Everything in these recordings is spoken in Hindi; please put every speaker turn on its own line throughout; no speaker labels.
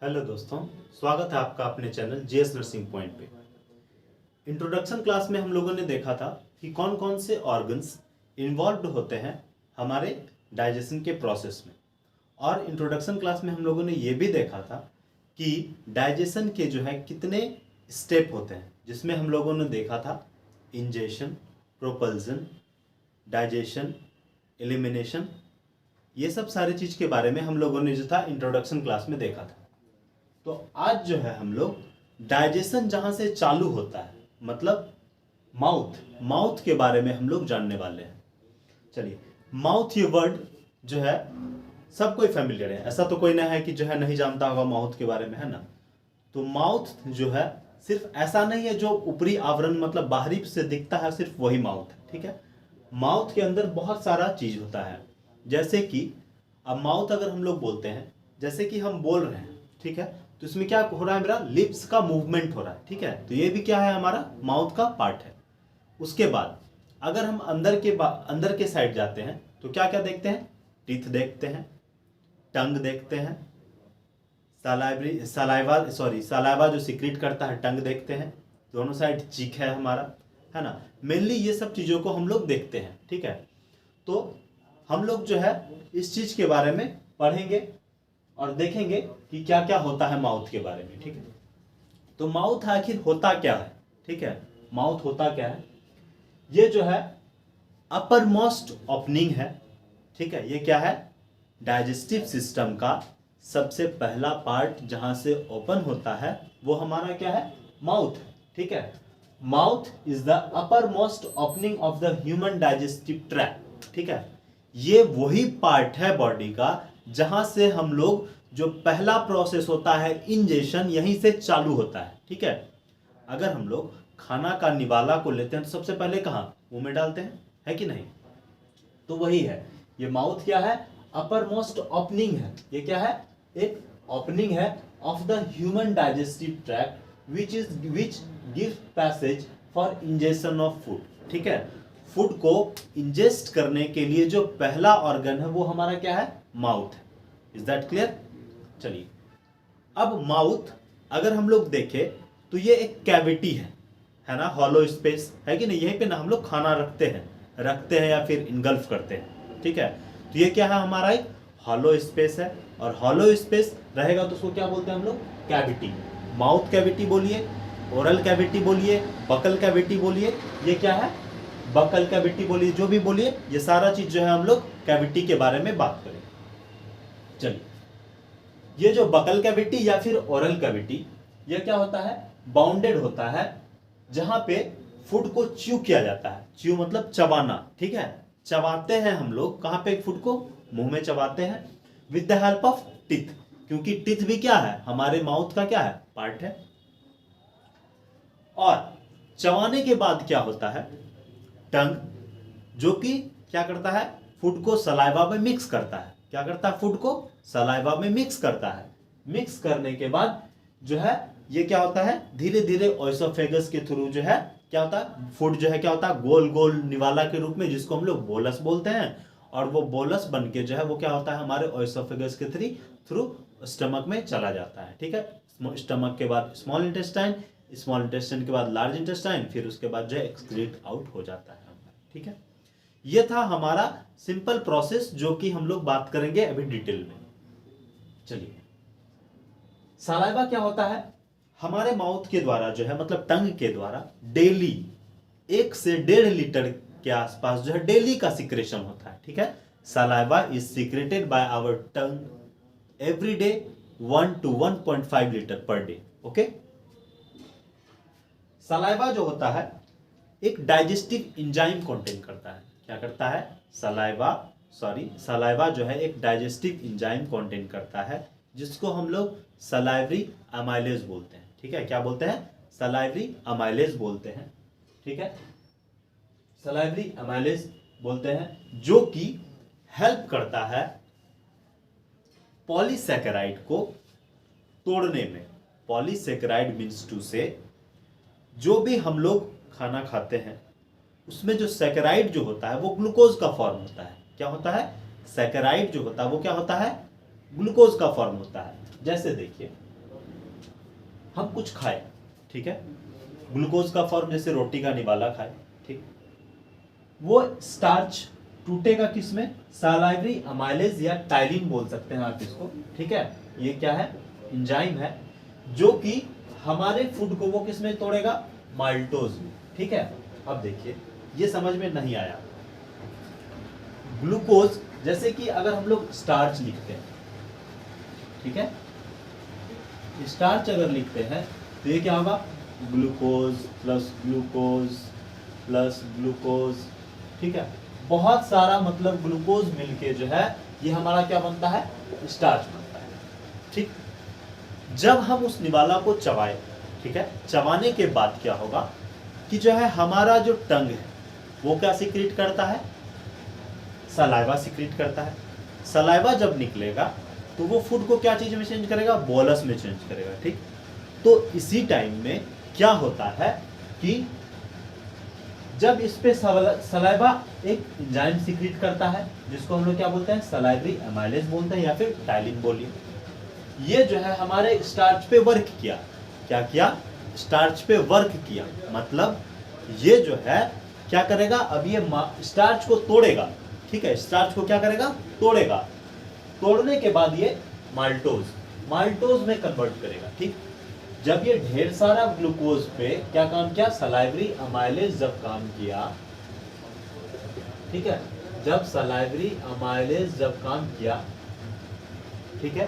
हेलो दोस्तों, स्वागत है आपका अपने चैनल जीएस नर्सिंग पॉइंट पे। इंट्रोडक्शन क्लास में हम लोगों ने देखा था कि कौन कौन से ऑर्गन्स इन्वॉल्व्ड होते हैं हमारे डाइजेशन के प्रोसेस में। और इंट्रोडक्शन क्लास में हम लोगों ने ये भी देखा था कि डाइजेशन के जो है कितने स्टेप होते हैं, जिसमें हम लोगों ने देखा था इंजेशन, प्रोपल्जन, डाइजेशन, एलिमिनेशन। ये सब सारी चीज़ के बारे में हम लोगों ने जो था इंट्रोडक्शन क्लास में देखा था। तो आज जो है हम लोग डाइजेशन जहां से चालू होता है, मतलब माउथ के बारे में हम लोग जानने वाले हैं। चलिए, माउथ ये वर्ड जो है सब कोई फैमिलियर है, ऐसा तो कोई ना है कि जो है नहीं जानता होगा माउथ के बारे में, है ना। तो माउथ जो है सिर्फ ऐसा नहीं है जो ऊपरी आवरण मतलब बाहरी से दिखता है, सिर्फ वही माउथ है, ठीक है। माउथ के अंदर बहुत सारा चीज होता है, जैसे कि अब माउथ अगर हम लोग बोलते हैं, जैसे कि हम बोल रहे हैं, ठीक है, तो इसमें क्या हो रहा है, मेरा लिप्स का मूवमेंट हो रहा है, ठीक है। तो ये भी क्या है, हमारा माउथ का पार्ट है। उसके बाद अगर हम अंदर के साइड जाते हैं तो क्या क्या देखते हैं, टीथ देखते हैं, टंग देखते हैं, सलाइवा जो सिक्रीट करता है, टंग देखते हैं, दोनों साइड चीक है हमारा, है ना। मेनली ये सब चीज़ों को हम लोग देखते हैं, ठीक है। तो हम लोग जो है इस चीज़ के बारे में पढ़ेंगे और देखेंगे कि क्या क्या होता है माउथ के बारे में, ठीक है। तो माउथ आखिर होता क्या है, ठीक है। माउथ होता क्या है, ये जो है अपर मोस्ट ओपनिंग है, ठीक है। ये क्या है, डाइजेस्टिव सिस्टम का सबसे पहला पार्ट जहां से ओपन होता है वो हमारा क्या है, माउथ है, ठीक है। Mouth is the upper most opening of the human digestive tract, ठीक है। ये वही पार्ट है बॉडी का जहां से हम लोग जो पहला प्रोसेस होता है इंजेशन, यहीं से चालू होता है, ठीक है। अगर हम लोग खाना का निवाला को लेते हैं तो सबसे पहले कहाँ, मुंह में डालते हैं, है कि नहीं। तो वही है, ये माउथ क्या है, अपर मोस्ट ओपनिंग है। ये क्या है, एक ओपनिंग है of the human digestive tract which give passage for ingestion of food, ठीक है। फूड को इंजेस्ट करने के लिए जो पहला ऑर्गन है वो हमारा क्या है, माउथ है। Is that clear. चलिए, अब माउथ अगर हम लोग देखें तो ये एक कैविटी है ना, हॉलो स्पेस है कि नहीं। यहीं पे ना हम लोग खाना रखते हैं या फिर इनगल्फ करते हैं, ठीक है। तो ये क्या है, हमारा एक हॉलो स्पेस है, और हॉलो स्पेस रहेगा तो उसको क्या बोलते हैं हम लोग, कैविटी। माउथ कैविटी बोलिए, ओरल कैविटी बोलिए, बकल कैविटी बोलिए, ये क्या है, बकल कैविटी बोलिए, जो भी बोलिए, ये सारा चीज जो है हम लोग कैविटी के बारे में बात करें। चलिए, ये जो बकल कैविटी या फिर ओरल कैविटी, ये क्या होता है, बाउंडेड होता है, जहां पे फूड को च्यू किया जाता है। च्यू मतलब चबाना, ठीक है। चबाते हैं हम लोग कहां पे, फूड को मुंह में चबाते हैं with the help of teeth, क्योंकि टीथ भी क्या है, हमारे माउथ का क्या है, पार्ट है। और चबाने के बाद क्या होता है, टंग, जो कि क्या करता है, फूड को सलाइवा में मिक्स करता है। क्या करता है, फूड को सलाइवा में मिक्स करता है। मिक्स करने के बाद जो है ये क्या होता है, धीरे धीरे ओएसोफेगस के थ्रू जो है क्या होता है, फूड जो है क्या होता है, गोल गोल निवाला के रूप में, जिसको हम लोग बोलस बोलते हैं, और वो बोलस बन के जो है वो क्या होता है, हमारे ओएसोफेगस के थ्रू स्टमक में चला जाता है, ठीक है। स्टमक के बाद स्मॉल इंटेस्टाइन के बाद लार्ज इंटेस्टाइन, फिर उसके बाद जो है एक्सक्रीट आउट हो जाता है, ठीक है। ये था हमारा सिंपल प्रोसेस जो कि हम लोग बात करेंगे अभी डिटेल में। चलिए, सलाइवा क्या होता है, हमारे माउथ के द्वारा जो है मतलब टंग के द्वारा डेली 1 से 1.5 लीटर के आसपास जो है डेली का सिक्रेशन होता है, ठीक है। Saliva is secreted by our tongue every day 1 to 1.5 litre per day, okay. Saliva जो होता है एक डाइजेस्टिव एंजाइम कंटेन करता है। क्या करता है, सलाइवा जो है एक डाइजेस्टिव एंजाइम कंटेन करता है, जिसको हम लोग सलाइवरी अमाइलेज बोलते हैं, ठीक है। क्या बोलते हैं, सलाइवरी अमाइलेज बोलते हैं, ठीक है। सलाइवरी अमाइलेज बोलते हैं, जो कि हेल्प करता है पॉलीसैकेराइड को तोड़ने में। पॉलीसैकेराइड मीन्स टू से, जो भी हम लोग खाना खाते हैं उसमें जो सैकेराइड जो होता है वो ग्लूकोज का फॉर्म होता है। क्या होता है, सैकेराइड जो होता है वो क्या होता है, ग्लूकोज का फॉर्म होता है। जैसे देखिए, हम कुछ खाए, ठीक है, ग्लूकोज का फॉर्म जैसे रोटी का निवाला खाए, ठीक, वो स्टार्च टूटेगा किसमें, सलाइवरी अमाइलेज या टाइलिन बोल सकते हैं आप इसको, ठीक है। ये क्या है, एंजाइम है जो कि हमारे फूड को वो किसमें तोड़ेगा, माल्टोज में, ठीक है। अब देखिए ये समझ में नहीं आया, ग्लूकोज जैसे कि अगर हम लोग स्टार्च लिखते हैं, ठीक है, स्टार्च अगर लिखते हैं तो ये क्या होगा, glucose plus glucose plus glucose, ठीक है, बहुत सारा मतलब ग्लूकोज मिलके जो है ये हमारा क्या बनता है, स्टार्च बनता है, ठीक। जब हम उस निवाला को चबाए, ठीक है, चबाने के बाद क्या होगा कि जो है हमारा जो टंग है वो क्या सिक्रीट करता है, सलाइवा सिक्रीट करता है। सलाइवा जब निकलेगा तो वो फूड को क्या चीज में चेंज करेगा, बोलस में चेंज करेगा, ठीक। तो इसी टाइम में क्या होता है कि जब इस पे सलाइवा एक एंजाइम सिक्रीट करता है जिसको हम लोग क्या बोलते हैं, सलाइवरी अमाइलेज बोलते हैं या फिर टाइलिन बोलिए। ये जो है हमारे स्टार्च पे वर्क किया, क्या किया, स्टार्च पे वर्क किया, मतलब ये जो है क्या करेगा, अब ये स्टार्च को तोड़ेगा, ठीक है, स्टार्च को क्या करेगा, तोड़ेगा, तोड़ने के बाद ये माल्टोज में कन्वर्ट करेगा, ठीक। जब ये ढेर सारा ग्लूकोज पे क्या काम किया, सलाइवरी अमाइलेज जब काम किया, ठीक है, जब सलाइवरी अमाइलेज जब काम किया, ठीक है,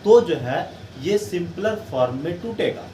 तो जो है ये सिंपलर फॉर्म में टूटेगा,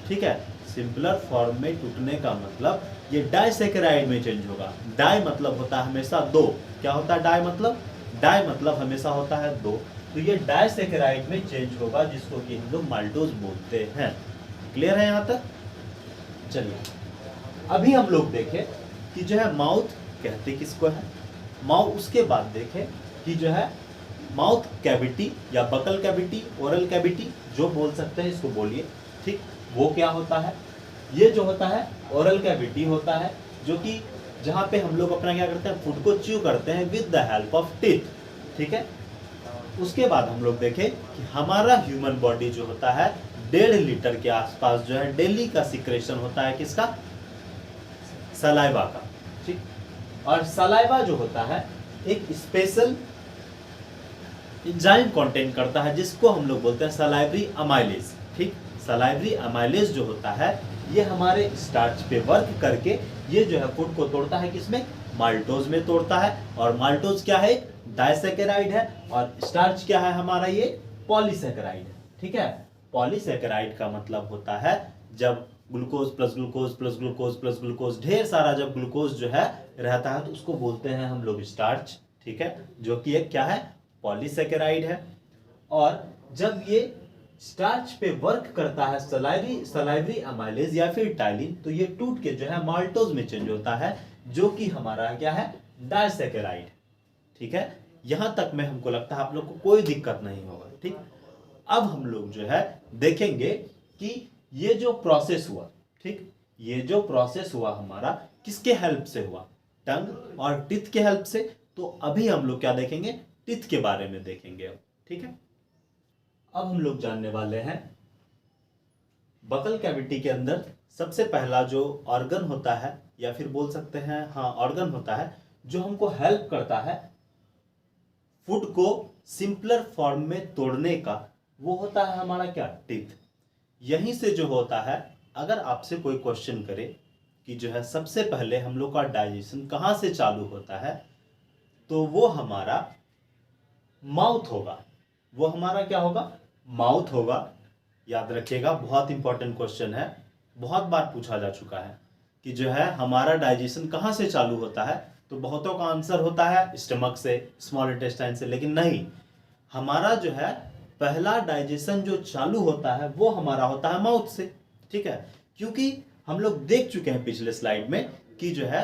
ठीक है। सिंपलर फॉर्म में टूटने का मतलब ये डाइसेकेराइड में चेंज होगा। डाई मतलब होता है हमेशा दो, क्या होता है डाई मतलब, डाई मतलब हमेशा होता है दो, तो ये डाइसेकेराइड में चेंज होगा जिसको कि हम लोग माल्टोज बोलते हैं। क्लियर है यहाँ तक? चलिए अभी हम लोग देखें कि जो है माउथ कहते किसको है, माउथ, उसके बाद देखें कि जो है माउथ कैविटी या बकल कैविटी, ओरल कैविटी जो बोल सकते हैं इसको बोलिए, ठीक, वो क्या होता है, ये जो होता है ओरल कैविटी होता है जो कि जहाँ पे हम लोग अपना क्या करते हैं, फूड को च्यू करते हैं with the help of teeth, ठीक है। उसके बाद हम लोग देखें कि हमारा ह्यूमन बॉडी जो होता है 1.5 लीटर के आसपास जो है डेली का सिक्रेशन होता है किसका, सलाइवा का, ठीक। और सलाइवा जो होता है एक स्पेशल एंजाइम कंटेन करता है जिसको हम लोग बोलते हैं सलाइवरी अमाइलेज, ठीक। सलाइवरी अमाइलेज जो होता है ये हमारे स्टार्च पे वर्क करके ये जो है फूड को तोड़ता है किसमें, माल्टोज में तोड़ता है। और माल्टोज क्या है, डाइसेकेराइड है, और स्टार्च क्या है हमारा, ये पॉलीसेकेराइड है, ठीक है। पॉलीसेकेराइड का मतलब होता है जब glucose plus glucose plus glucose plus glucose, ढेर सारा जब ग्लूकोज जो है रहता है तो उसको बोलते हैं हम लोग स्टार्च, ठीक है, जो कि एक क्या है, पॉलीसेकेराइड है। और जब ये स्टार्च पे वर्क करता है सलाइवरी अमाइलेज या फिर टाइलिन, तो ये टूट के जो है माल्टोज में चेंज होता है जो कि हमारा क्या है, डाइसेकेराइड, ठीक है। यहां तक में हमको लगता है आप लोग को कोई दिक्कत नहीं होगा, ठीक। अब हम लोग जो है देखेंगे कि ये जो प्रोसेस हुआ, ठीक, ये जो प्रोसेस हुआ हमारा किसके हेल्प से हुआ, टंग और टीथ के हेल्प से। तो अभी हम लोग क्या देखेंगे, टीथ के बारे में देखेंगे अब, ठीक है। अब हम लोग जानने वाले हैं बकल कैविटी के अंदर सबसे पहला जो ऑर्गन होता है या फिर बोल सकते हैं हाँ ऑर्गन होता है जो हमको हेल्प करता है फूड को सिंपलर फॉर्म में तोड़ने का, वो होता है हमारा क्या, टीथ। यहीं से जो होता है, अगर आपसे कोई क्वेश्चन करे कि जो है सबसे पहले हम लोग का डाइजेशन कहाँ से चालू होता है, तो वो हमारा माउथ होगा। वो हमारा क्या होगा, माउथ होगा। याद रखिएगा, बहुत इंपॉर्टेंट क्वेश्चन है, बहुत बार पूछा जा चुका है कि जो है हमारा डाइजेशन कहाँ से चालू होता है, तो बहुतों का आंसर होता है स्टमक से, स्मॉल इंटेस्टाइन से, लेकिन नहीं, हमारा जो है पहला डाइजेशन जो चालू होता है वो हमारा होता है माउथ से, ठीक है। क्योंकि हम लोग देख चुके हैं पिछले स्लाइड में कि जो है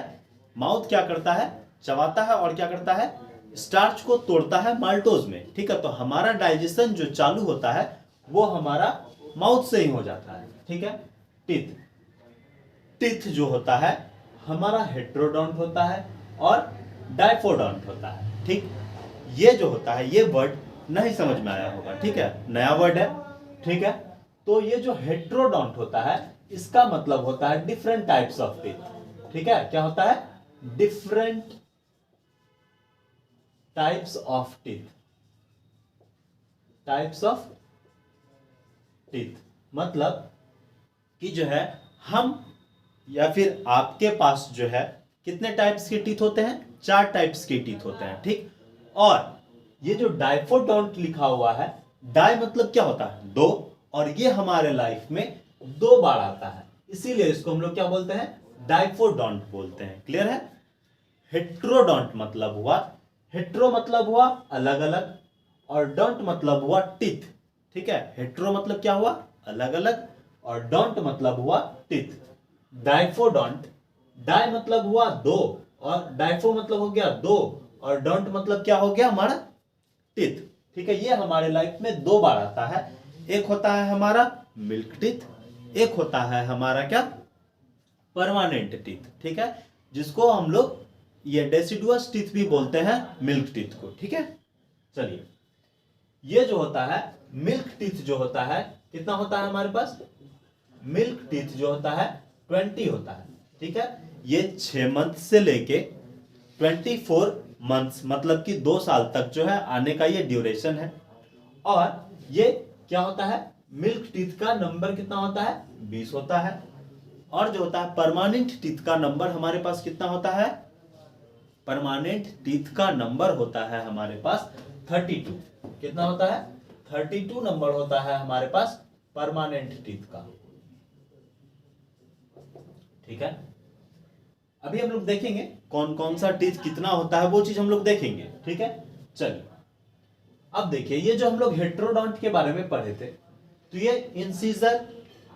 माउथ क्या करता है, चबाता है और क्या करता है, स्टार्च को तोड़ता है माल्टोज में, ठीक है। तो हमारा डाइजेशन जो चालू होता है वो हमारा माउथ से ही हो जाता है, ठीक है। टीथ, टीथ जो होता है हमारा हेट्रोडोंट होता है और डाइफोडोंट होता है, ठीक। ये जो होता है, ये वर्ड नहीं समझ में आया होगा, ठीक है, नया वर्ड है, ठीक है। तो ये जो हेट्रोडोंट होता है इसका मतलब होता है डिफरेंट टाइप्स ऑफ टीथ। ठीक है, क्या होता है? Different types of teeth. Types of teeth मतलब कि जो है हम या फिर आपके पास जो है कितने टाइप्स के टीथ होते हैं? 4 टाइप्स के टीथ होते हैं। ठीक, और ये जो डाइफोडोंट लिखा हुआ है, डाई मतलब क्या होता है? 2, और ये हमारे लाइफ में 2 बार आता है, इसीलिए इसको हम लोग क्या बोलते हैं? डाइफोडोंट बोलते हैं। क्लियर है? हेट्रोडोंट मतलब हुआ, हेट्रो मतलब हुआ अलग अलग, और डोंट मतलब हुआ टीथ। ठीक है, हेट्रो मतलब क्या हुआ? अलग अलग, और डोंट मतलब हुआ टीथ। डाइफोडोंट, डाई मतलब हुआ 2, और डाइफो मतलब हो गया 2, और डोंट मतलब क्या हो गया हमारा? टीथ। ठीक है, ये हमारे लाइफ में 2 बार आता है। एक होता है हमारा मिल्क टीथ, एक होता है हमारा क्या? Permanent teeth. ठीक है, जिसको हम लोग ये डेसिडुअस टीथ भी बोलते हैं, मिल्क टीथ को। ठीक है, चलिए, ये जो होता है मिल्क टीथ जो होता है, कितना होता है हमारे पास? मिल्क टीथ जो होता है 20 होता है। ठीक है, ये 6 मंथ से लेके 24 मंथ्स मतलब कि 2 साल तक जो है आने का ये ड्यूरेशन है। और ये क्या होता है? मिल्क टीथ का नंबर कितना होता है? 20 होता है। और जो होता है परमानेंट टीथ का नंबर हमारे पास कितना होता है? परमानेंट टीथ का नंबर होता है हमारे पास 32। कितना होता है? 32 नंबर होता है हमारे पास परमानेंट टीथ का। ठीक है, अभी हम लोग देखेंगे कौन कौन सा टीथ कितना होता है, वो चीज हम लोग देखेंगे। ठीक है, चलिए, अब देखिए, ये जो हम लोग हेट्रोडोंट के बारे में पढ़े थे, तो ये इंसीजर,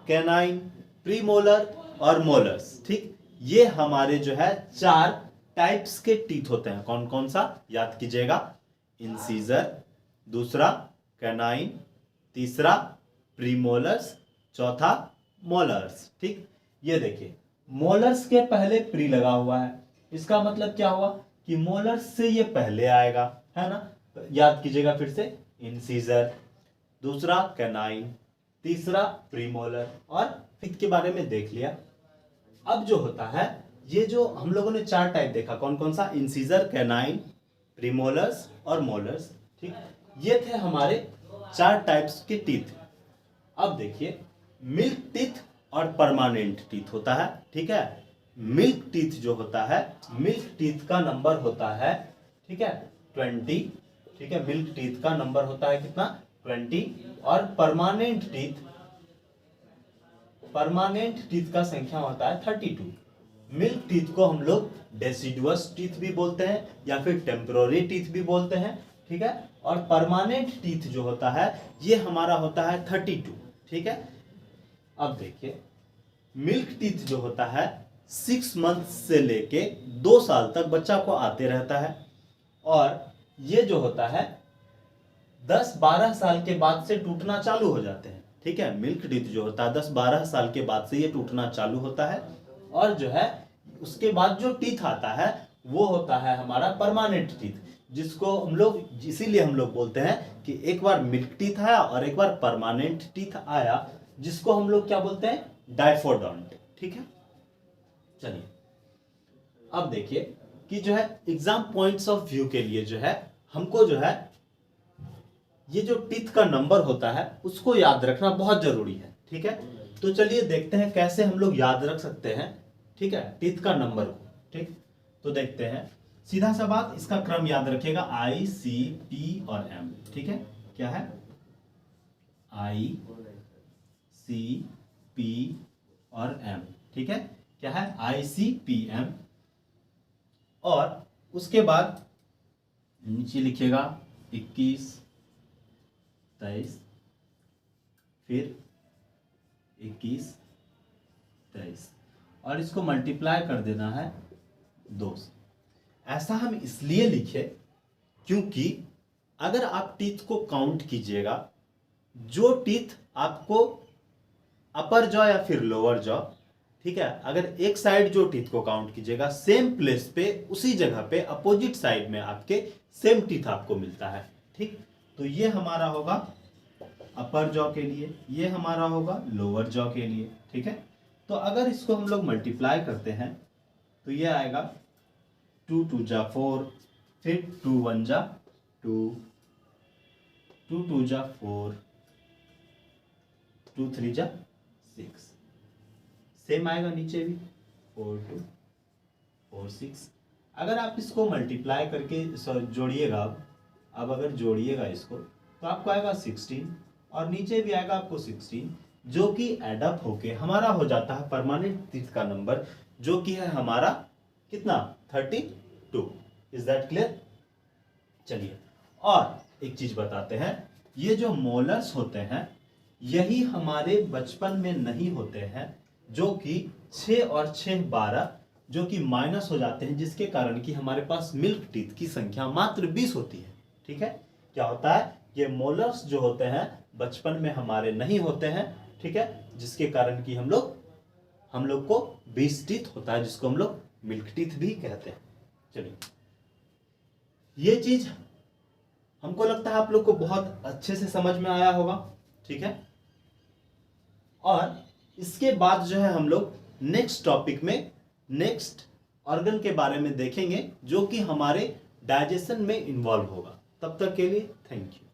कैनाइन, प्रीमोलर और मोलर्स। ठीक, ये हमारे जो है 4 टाइप्स के टीथ होते हैं। कौन कौन सा? याद कीजिएगा, इंसीजर, दूसरा कैनाइन, तीसरा प्रीमोलर्स, चौथा मोलर्स। ठीक, ये देखिए, मोलर्स के पहले प्री लगा हुआ है, इसका मतलब क्या हुआ? कि मोलर्स से ये पहले आएगा, है ना? तो याद कीजिएगा फिर से, इंसीजर, दूसरा कैनाइन, तीसरा प्रीमोलर, और फिफ्थ के बारे में देख लिया। अब जो होता है, ये जो हम लोगों ने 4 टाइप देखा, कौन कौन सा? इंसीजर, कैनाइन, प्रीमोलर्स और मोलर्स। ठीक, ये थे हमारे 4 टाइप्स के टीथ। अब देखिए, मिल्क टीथ और परमानेंट टीथ होता है। ठीक है, मिल्क टीथ जो होता है, मिल्क टीथ का नंबर होता है, ठीक है, 20। ठीक है, मिल्क टीथ का नंबर होता है कितना? 20। और परमानेंट टीथ का संख्या होता है 32। मिल्क टीथ को हम लोग डेसिडुअस टीथ भी बोलते हैं या फिर टेम्पोररी टीथ भी बोलते हैं। ठीक है, और परमानेंट टीथ जो होता है ये हमारा होता है 32। ठीक है, अब देखिए, मिल्क टीथ जो होता है 6 मंथ से लेके 2 साल तक बच्चा को आते रहता है, और ये जो होता है 10-12 साल के बाद से टूटना चालू हो जाते हैं। ठीक है, मिल्क टीथ जो होता है 10-12 साल के बाद से ये टूटना चालू होता है, और जो है उसके बाद जो टीथ आता है वो होता है हमारा परमानेंट टीथ, जिसको हम लोग, इसीलिए हम लोग बोलते हैं कि एक बार मिल्क टीथ आया और एक बार परमानेंट टीथ आया, जिसको हम लोग क्या बोलते हैं? डाइफोडोंट। ठीक है, चलिए, अब देखिए कि जो है एग्जाम पॉइंट्स ऑफ व्यू के लिए जो है हमको जो है ये जो टीथ का नंबर होता है उसको याद रखना बहुत जरूरी है। ठीक है, तो चलिए देखते हैं कैसे हम लोग याद रख सकते हैं, ठीक है, टीथ का नंबर को। ठीक, तो देखते हैं, सीधा सा बात, इसका क्रम याद रखिएगा, आई, सी, पी और एम। ठीक है, क्या है? आई, सी, पी और एम। ठीक है, क्या है? आई, सी, पी, एम। और उसके बाद नीचे लिखिएगा 21, 23, फिर 21, 23, और इसको मल्टीप्लाई कर देना है 2 से। ऐसा हम इसलिए लिखे क्योंकि अगर आप टीथ को काउंट कीजिएगा, जो टीथ आपको अपर जॉ या फिर लोअर जॉ, ठीक है, अगर एक साइड जो टीथ को काउंट कीजिएगा, सेम प्लेस पे, उसी जगह पे अपोजिट साइड में आपके सेम टीथ आपको मिलता है। ठीक, तो ये हमारा होगा अपर जॉ के लिए, ये हमारा होगा लोअर जॉ के लिए, ठीक है। तो अगर इसको हम लोग मल्टीप्लाई करते हैं तो ये आएगा 2 2 जा 4, फिर 2 1 जा 2, 2 2 जा 4, 2 3 जा 6, सेम आएगा नीचे भी 4 2 4 6। अगर आप इसको मल्टीप्लाई करके जोड़िएगा, अब अगर जोड़िएगा इसको तो आपको आएगा 16 और नीचे भी आएगा आपको 16, जो कि एडअप होके हमारा हो जाता है परमानेंट तीर्थ का नंबर, जो कि है हमारा कितना 32। Is that clear? चलिए और एक चीज बताते हैं, ये जो मोलर्स होते हैं यही हमारे बचपन में नहीं होते हैं, जो कि 6 और 6 12 जो कि माइनस हो जाते हैं, जिसके कारण कि हमारे पास मिल्क टीथ की संख्या मात्र 20 होती है, ठीक है। क्या होता है, ये मोलर्स जो होते हैं बचपन में हमारे नहीं होते हैं, ठीक है, जिसके कारण कि हम लोग को 20 टीथ होता है, जिसको हम लोग मिल्क टीथ भी कहते हैं। चलिए, ये चीज हमको लगता है आप लोग को बहुत अच्छे से समझ में आया होगा, ठीक है। और इसके बाद जो है हम लोग नेक्स्ट टॉपिक में नेक्स्ट ऑर्गन के बारे में देखेंगे, जो कि हमारे डाइजेशन में इन्वॉल्व होगा। तब तक के लिए थैंक यू।